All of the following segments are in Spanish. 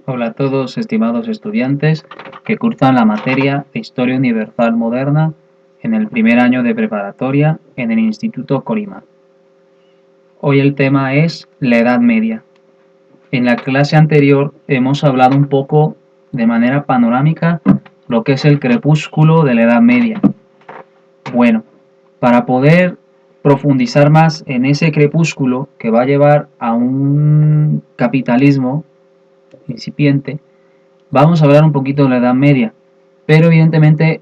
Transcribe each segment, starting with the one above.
Hola a todos, estimados estudiantes que cursan la materia de Historia Universal Moderna en el primer año de preparatoria en el Instituto Colima. Hoy el tema es la Edad Media. En la clase anterior hemos hablado un poco de manera panorámica lo que es el crepúsculo de la Edad Media. Bueno, para poder profundizar más en ese crepúsculo que va a llevar a un capitalismo incipiente, vamos a hablar un poquito de la Edad Media, pero evidentemente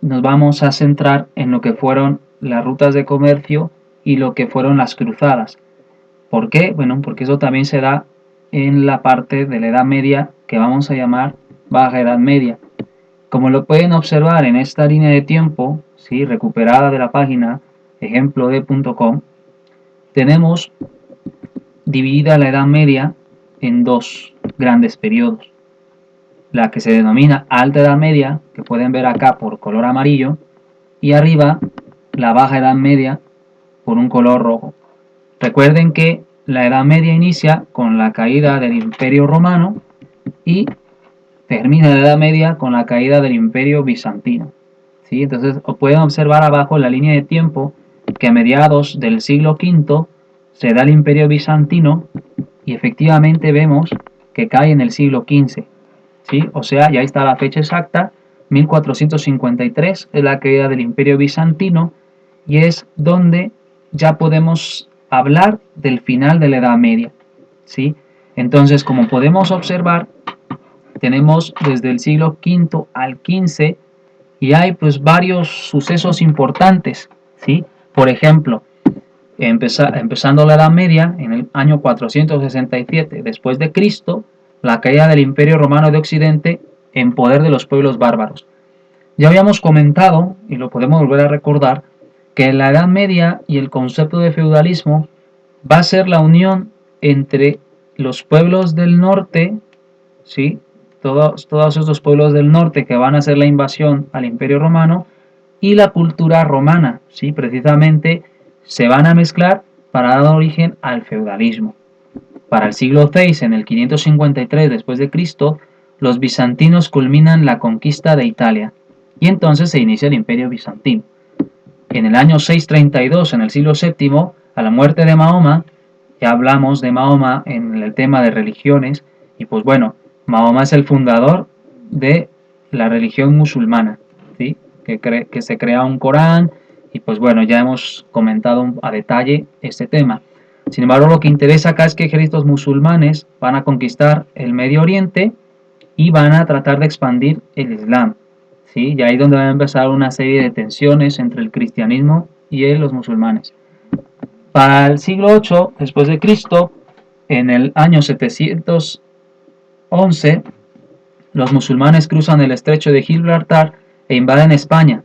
nos vamos a centrar en lo que fueron las rutas de comercio y lo que fueron las cruzadas. ¿Por qué? Bueno, porque eso también se da en la parte de la Edad Media que vamos a llamar Baja Edad Media. Como lo pueden observar en esta línea de tiempo, ¿sí?, recuperada de la página ejemplode.com, tenemos dividida la Edad Media en dos grandes periodos. La que se denomina Alta Edad Media, que pueden ver acá por color amarillo, y arriba la Baja Edad Media por un color rojo. Recuerden que la Edad Media inicia con la caída del Imperio Romano y termina la Edad Media con la caída del Imperio Bizantino. ¿Sí? Entonces pueden observar abajo en la línea de tiempo que a mediados del siglo V se da el Imperio Bizantino y efectivamente vemos que cae en el siglo XV. ¿Sí? O sea, ya está la fecha exacta, 1453 es la caída del Imperio Bizantino y es donde ya podemos hablar del final de la Edad Media. ¿Sí? Entonces, como podemos observar, tenemos desde el siglo V al XV y hay pues varios sucesos importantes. ¿Sí? Por ejemplo, empezando la Edad Media, en el año 467 después de Cristo, la caída del Imperio Romano de Occidente en poder de los pueblos bárbaros. Ya habíamos comentado, y lo podemos volver a recordar, que la Edad Media y el concepto de feudalismo va a ser la unión entre los pueblos del norte, ¿sí?, todos estos pueblos del norte que van a hacer la invasión al Imperio Romano, y la cultura romana, ¿sí?, precisamente se van a mezclar para dar origen al feudalismo. Para el siglo VI, en el 553 después de Cristo, los bizantinos culminan la conquista de Italia y entonces se inicia el Imperio Bizantino. En el año 632, en el siglo VII, a la muerte de Mahoma, ya hablamos de Mahoma en el tema de religiones, y pues bueno, Mahoma es el fundador de la religión musulmana, ¿sí?, que se crea un Corán, y pues bueno, ya hemos comentado a detalle este tema. Sin embargo, lo que interesa acá es que ejércitos musulmanes van a conquistar el Medio Oriente y van a tratar de expandir el Islam. ¿Sí? Y ahí es donde va a empezar una serie de tensiones entre el cristianismo y los musulmanes. Para el siglo VIII después de Cristo, en el año 711, los musulmanes cruzan el estrecho de Gibraltar e invaden España,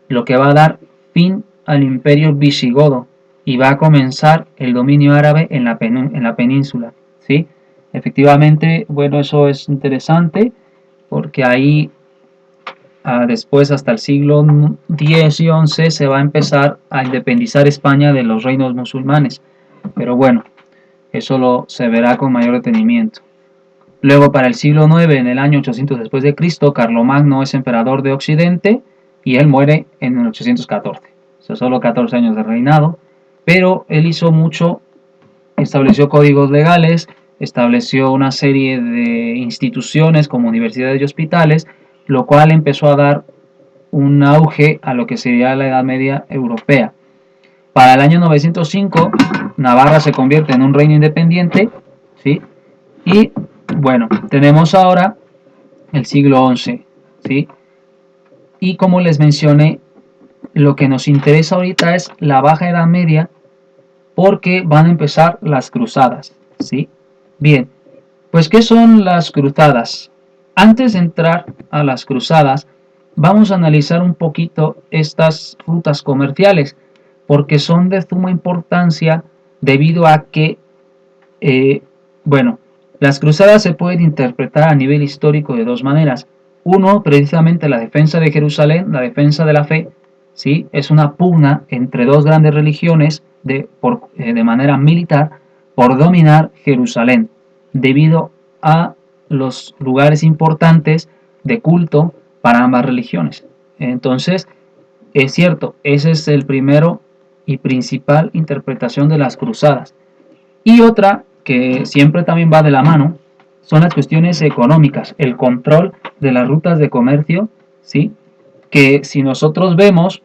lo que va a dar fin al imperio visigodo y va a comenzar el dominio árabe en la península. ¿Sí? Efectivamente, bueno, eso es interesante porque ahí después hasta el siglo X y XI se va a empezar a independizar España de los reinos musulmanes, pero bueno, eso se verá con mayor detenimiento. Luego para el siglo IX, en el año 800 después de Cristo, Carlomagno es emperador de Occidente y él muere en el 814. Son solo 14 años de reinado, pero él hizo mucho, estableció códigos legales, estableció una serie de instituciones como universidades y hospitales, lo cual empezó a dar un auge a lo que sería la Edad Media europea. Para el año 905, Navarra se convierte en un reino independiente, ¿sí? Y bueno, tenemos ahora el siglo XI, ¿sí? Y como les mencioné, lo que nos interesa ahorita es la Baja Edad Media porque van a empezar las cruzadas, ¿sí? Bien, pues ¿qué son las cruzadas? Antes de entrar a las cruzadas, vamos a analizar un poquito estas rutas comerciales, porque son de suma importancia debido a que, bueno, las cruzadas se pueden interpretar a nivel histórico de dos maneras. Uno, precisamente la defensa de Jerusalén, la defensa de la fe, ¿sí? Es una pugna entre dos grandes religiones de manera militar por dominar Jerusalén, debido a los lugares importantes de culto para ambas religiones. Entonces, es cierto, ese es el primero y principal interpretación de las cruzadas. Y otra que siempre también va de la mano son las cuestiones económicas, el control de las rutas de comercio, ¿sí? Que si nosotros vemos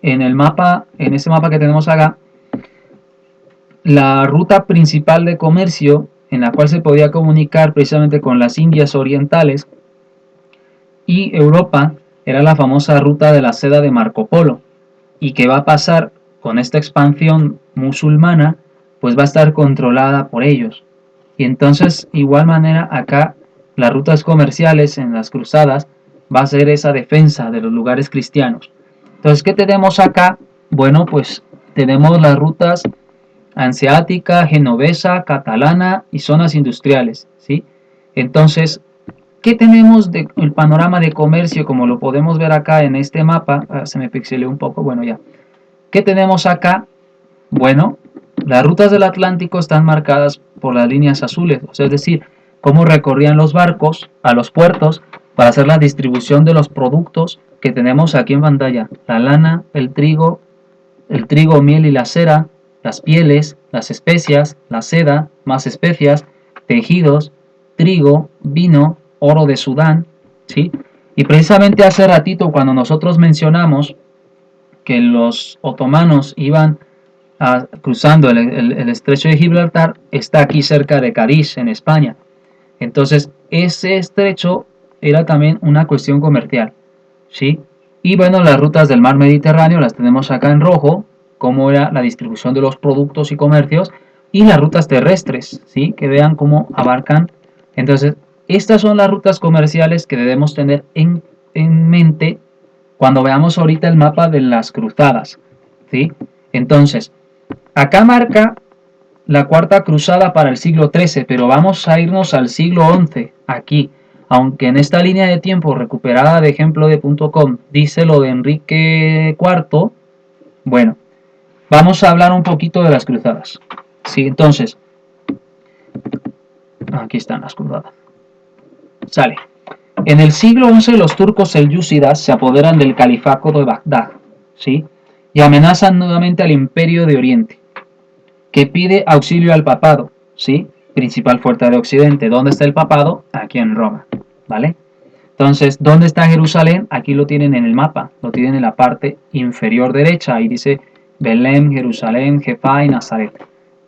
en el mapa, en ese mapa que tenemos acá, la ruta principal de comercio en la cual se podía comunicar precisamente con las Indias orientales y Europa era la famosa ruta de la seda de Marco Polo, y que va a pasar con esta expansión musulmana, pues va a estar controlada por ellos. Y entonces, igual manera, acá las rutas comerciales en las cruzadas va a ser esa defensa de los lugares cristianos. Entonces, ¿qué tenemos acá? Bueno, pues tenemos las rutas hanseática, genovesa, catalana y zonas industriales, ¿sí? Entonces, ¿qué tenemos del panorama de comercio como lo podemos ver acá en este mapa? Se me pixeleó un poco, bueno ya. ¿Qué tenemos acá? Bueno, las rutas del Atlántico están marcadas por las líneas azules, o sea, es decir, cómo recorrían los barcos a los puertos para hacer la distribución de los productos que tenemos aquí en pantalla. La lana, el trigo, miel y la cera, las pieles, las especias, la seda, más especias, tejidos, trigo, vino, oro de Sudán, ¿sí? Y precisamente hace ratito cuando nosotros mencionamos que los otomanos iban cruzando el estrecho de Gibraltar, está aquí cerca de Cádiz, en España. Entonces, ese estrecho era también una cuestión comercial, ¿sí? Y bueno, las rutas del mar Mediterráneo las tenemos acá en rojo, como era la distribución de los productos y comercios, y las rutas terrestres, ¿sí? Que vean cómo abarcan. Entonces, estas son las rutas comerciales que debemos tener en mente cuando veamos ahorita el mapa de las cruzadas, ¿sí? Entonces, acá marca la cuarta cruzada para el siglo XIII, pero vamos a irnos al siglo XI, aquí. Aunque en esta línea de tiempo recuperada de ejemplo de .com dice lo de Enrique IV, bueno, vamos a hablar un poquito de las cruzadas. Sí, entonces, aquí están las cruzadas. Sale. En el siglo XI los turcos selyúcidas se apoderan del califato de Bagdad, ¿sí? Y amenazan nuevamente al imperio de Oriente, que pide auxilio al papado, ¿sí? Principal fuerza de Occidente. ¿Dónde está el papado? Aquí en Roma, ¿vale? Entonces, ¿dónde está Jerusalén? Aquí lo tienen en el mapa, lo tienen en la parte inferior derecha, ahí dice Belén, Jerusalén, Jefá y Nazaret.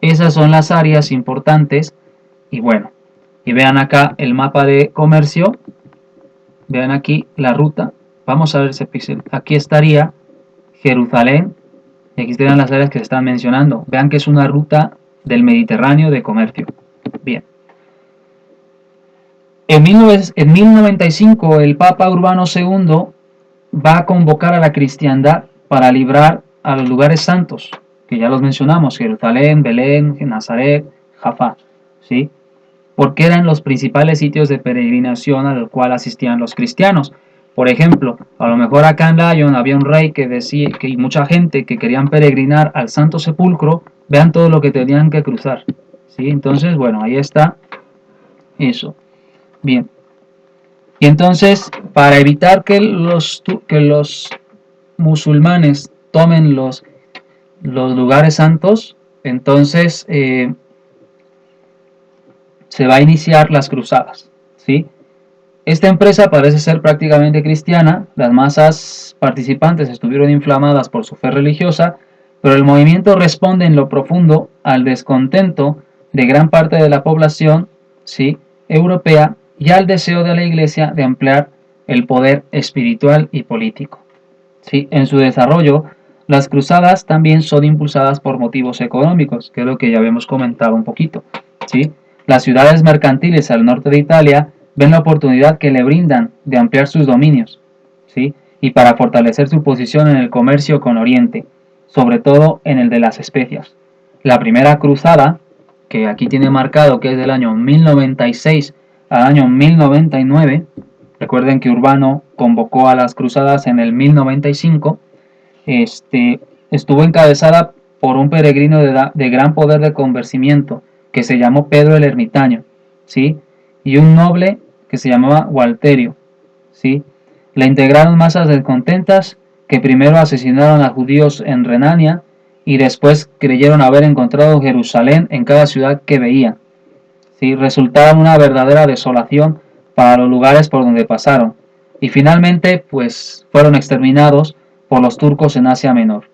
Esas son las áreas importantes y bueno, y vean acá el mapa de comercio, vean aquí la ruta, vamos a ver ese píxel, aquí estaría Jerusalén, y aquí estarían las áreas que se están mencionando, vean que es una ruta del Mediterráneo de comercio. Bien. En 1095 el Papa Urbano II va a convocar a la cristiandad para librar a los lugares santos, que ya los mencionamos, Jerusalén, Belén, Nazaret, Jaffa, ¿sí? Porque eran los principales sitios de peregrinación a los cuales asistían los cristianos. Por ejemplo, a lo mejor acá en Lyon había un rey que decía que y mucha gente que querían peregrinar al Santo Sepulcro, vean todo lo que tenían que cruzar, ¿sí? Entonces, bueno, ahí está eso. Bien. Y entonces, para evitar que los musulmanes tomen los lugares santos, entonces se va a iniciar las cruzadas, ¿sí? Esta empresa parece ser prácticamente cristiana, las masas participantes estuvieron inflamadas por su fe religiosa, pero el movimiento responde en lo profundo al descontento de gran parte de la población, ¿sí?, europea, y al deseo de la Iglesia de ampliar el poder espiritual y político. ¿Sí? En su desarrollo, las cruzadas también son impulsadas por motivos económicos, que es lo que ya habíamos comentado un poquito, ¿sí? Las ciudades mercantiles al norte de Italia ven la oportunidad que le brindan de ampliar sus dominios, ¿sí? Y para fortalecer su posición en el comercio con Oriente, sobre todo en el de las especias. La primera cruzada, que aquí tiene marcado que es del año 1096 al año 1099, recuerden que Urbano convocó a las cruzadas en el 1095, estuvo encabezada por un peregrino de gran poder de convencimiento que se llamó Pedro el Ermitaño, ¿sí? y un noble que se llamaba Gualterio, ¿sí? La integraron masas descontentas que primero asesinaron a judíos en Renania y después creyeron haber encontrado Jerusalén en cada ciudad que veían, ¿sí? Resultaron una verdadera desolación para los lugares por donde pasaron y finalmente pues fueron exterminados por los turcos en Asia Menor.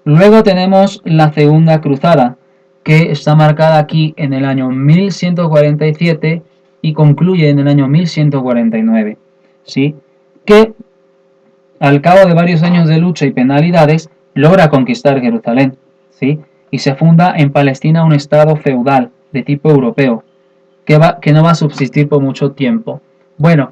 Luego tenemos la Segunda Cruzada, que está marcada aquí en el año 1147 y concluye en el año 1149, ¿sí? Que al cabo de varios años de lucha y penalidades logra conquistar Jerusalén, ¿sí? Y se funda en Palestina un estado feudal de tipo europeo, que no va a subsistir por mucho tiempo. Bueno,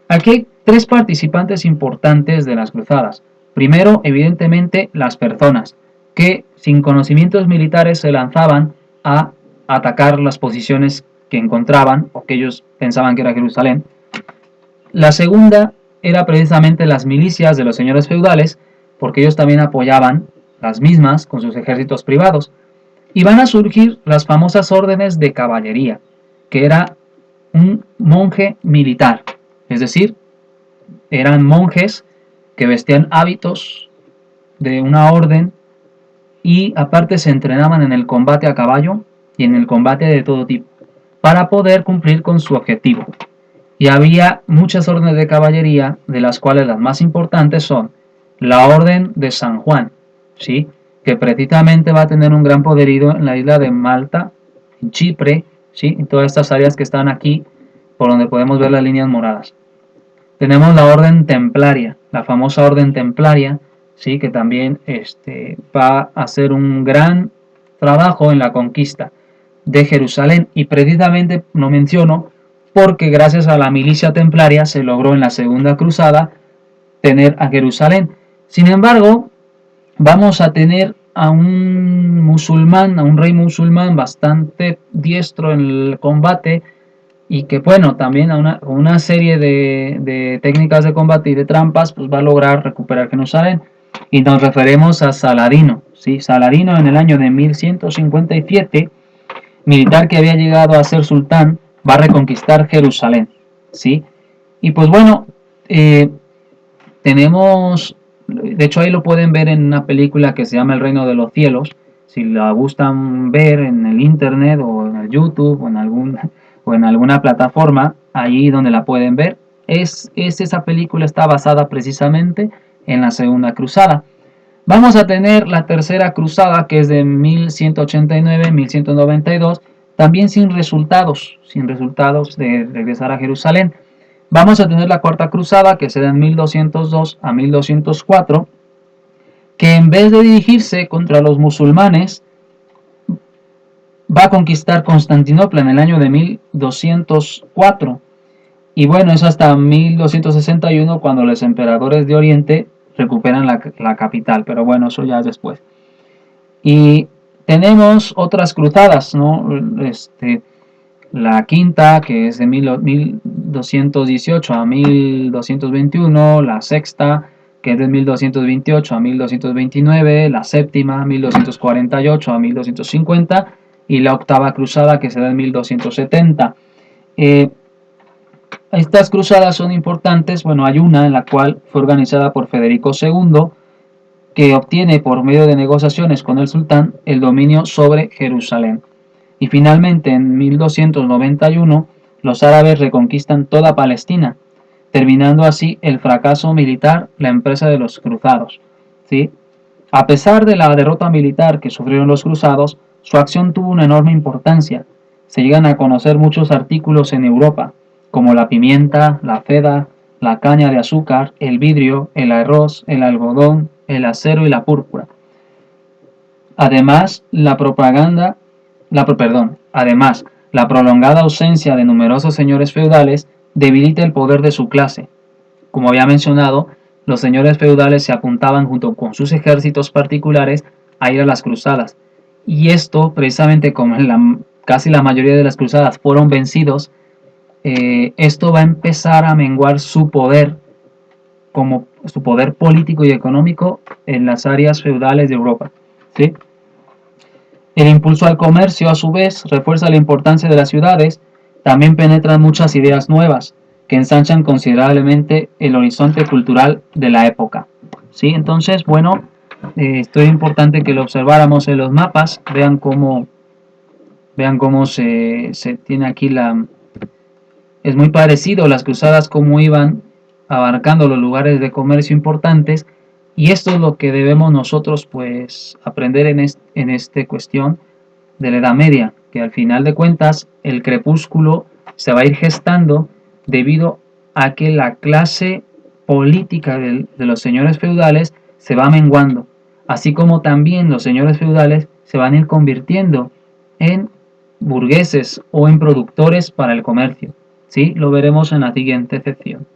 aquí hay tres participantes importantes de las cruzadas. Primero, evidentemente, las personas, que sin conocimientos militares se lanzaban a atacar las posiciones que encontraban o que ellos pensaban que era Jerusalén. La segunda era precisamente las milicias de los señores feudales, porque ellos también apoyaban las mismas con sus ejércitos privados. Y van a surgir las famosas órdenes de caballería, que era un monje militar, es decir, eran monjes que vestían hábitos de una orden y aparte se entrenaban en el combate a caballo y en el combate de todo tipo para poder cumplir con su objetivo. Y había muchas órdenes de caballería, de las cuales las más importantes son la Orden de San Juan, ¿sí? Que precisamente va a tener un gran poderío en la isla de Malta, en Chipre, ¿sí? En todas estas áreas que están aquí, por donde podemos ver las líneas moradas. Tenemos la Orden Templaria, la famosa Orden Templaria, ¿sí? Que también va a hacer un gran trabajo en la conquista de Jerusalén, y precisamente lo menciono porque gracias a la milicia templaria se logró en la Segunda Cruzada tener a Jerusalén. Sin embargo, vamos a tener a un musulmán, a un rey musulmán bastante diestro en el combate y que, bueno, también a una serie de técnicas de combate y de trampas, pues va a lograr recuperar Jerusalén. Y nos referimos a Saladino, ¿sí? Saladino en el año de 1157, militar que había llegado a ser sultán, va a reconquistar Jerusalén, ¿sí? Y pues bueno, tenemos, de hecho ahí lo pueden ver en una película que se llama El Reino de los Cielos, si la gustan ver en el internet o en el YouTube o en alguna plataforma, ahí donde la pueden ver, esa película está basada precisamente en la Segunda Cruzada. Vamos a tener la Tercera Cruzada, que es de 1189-1192, también sin resultados de regresar a Jerusalén. Vamos a tener la Cuarta Cruzada, que será en 1202 a 1204, que en vez de dirigirse contra los musulmanes, va a conquistar Constantinopla en el año de 1204. Y bueno, es hasta 1261 cuando los emperadores de Oriente recuperan la capital, pero bueno, eso ya es después. Y tenemos otras cruzadas, ¿no? La quinta, que es de 1218 a 1221, la sexta, que es de 1228 a 1229, la séptima, 1248 a 1250, y la octava cruzada, que se da en 1270. Estas cruzadas son importantes. Bueno, hay una en la cual fue organizada por Federico II, que obtiene por medio de negociaciones con el sultán el dominio sobre Jerusalén. Y finalmente en 1291 los árabes reconquistan toda Palestina, terminando así el fracaso militar, la empresa de los cruzados, ¿sí? A pesar de la derrota militar que sufrieron los cruzados, su acción tuvo una enorme importancia. Se llegan a conocer muchos artículos en Europa, como la pimienta, la seda, la caña de azúcar, el vidrio, el arroz, el algodón, el acero y la púrpura. Además, la prolongada ausencia de numerosos señores feudales debilita el poder de su clase. Como había mencionado, los señores feudales se apuntaban junto con sus ejércitos particulares a ir a las cruzadas. Y esto, precisamente como casi la mayoría de las cruzadas fueron vencidos, esto va a empezar a menguar su poder, como su poder político y económico en las áreas feudales de Europa, ¿sí? El impulso al comercio, a su vez, refuerza la importancia de las ciudades, también penetran muchas ideas nuevas que ensanchan considerablemente el horizonte cultural de la época. ¿Sí? Entonces, bueno, esto es importante que lo observáramos en los mapas, vean cómo se tiene aquí la... Es muy parecido las cruzadas cómo iban abarcando los lugares de comercio importantes, y esto es lo que debemos nosotros pues aprender en esta cuestión de la Edad Media, que al final de cuentas el crepúsculo se va a ir gestando debido a que la clase política de los señores feudales se va menguando, así como también los señores feudales se van a ir convirtiendo en burgueses o en productores para el comercio. ¿Sí? Lo veremos en la siguiente sección.